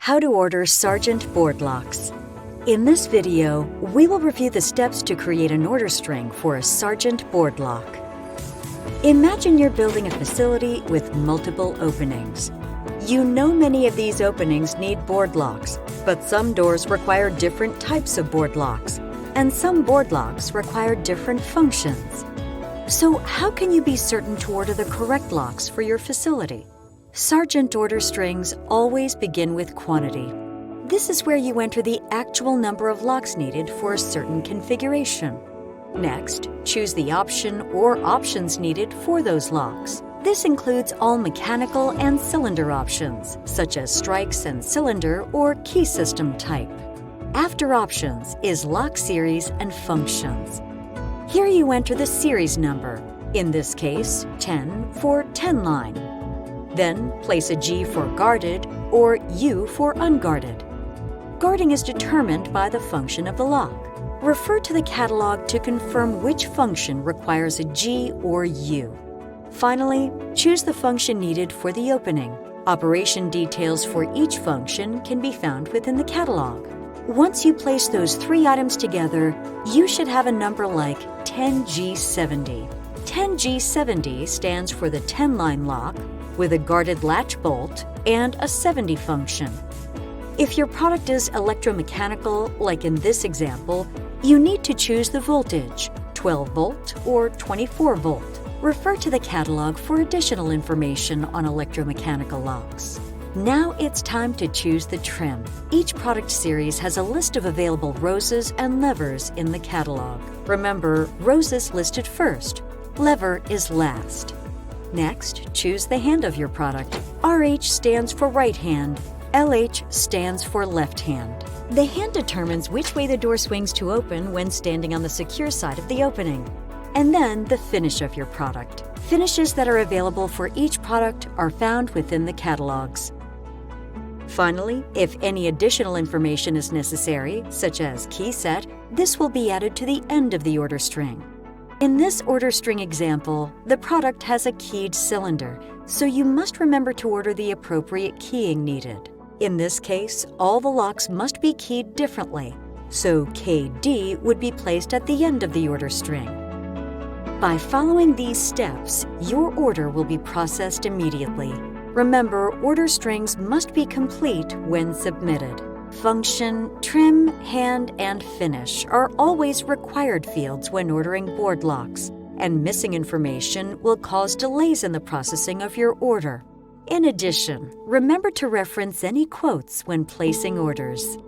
How to order Sargent Bored Locks. In this video, we will review the steps to create an order string for a Sargent Bored Lock. Imagine you're building a facility with multiple openings. You know many of these openings need bored locks, but some doors require different types of bored locks, and some bored locks require different functions. So how can you be certain to order the correct locks for your facility? Sargent order strings always begin with quantity. This is where you enter the actual number of locks needed for a certain configuration. Next, choose the option or options needed for those locks. This includes all mechanical and cylinder options, such as strikes and cylinder or key system type. After options is lock series and functions. Here you enter the series number, in this case 10 for 10 line. Then place a G for guarded or U for unguarded. Guarding is determined by the function of the lock. Refer to the catalog to confirm which function requires a G or U. Finally, choose the function needed for the opening. Operation details for each function can be found within the catalog. Once you place those three items together, you should have a number like 10G70. 10G70 stands for the 10-line lock with a guarded latch bolt and a 70 function. If your product is electromechanical, like in this example, you need to choose the voltage, 12 volt or 24 volt. Refer to the catalog for additional information on electromechanical locks. Now it's time to choose the trim. Each product series has a list of available roses and levers in the catalog. Remember, rose is listed first, lever is last. Next, choose the hand of your product. RH stands for right hand, LH stands for left hand. The hand determines which way the door swings to open when standing on the secure side of the opening. And then the finish of your product. Finishes that are available for each product are found within the catalogs. Finally, if any additional information is necessary, such as key set, this will be added to the end of the order string. In this order string example, the product has a keyed cylinder, so you must remember to order the appropriate keying needed. In this case, all the locks must be keyed differently, so KD would be placed at the end of the order string. By following these steps, your order will be processed immediately. Remember, order strings must be complete when submitted. Function, trim, hand, and finish are always required fields when ordering bored locks, and missing information will cause delays in the processing of your order. In addition, remember to reference any quotes when placing orders.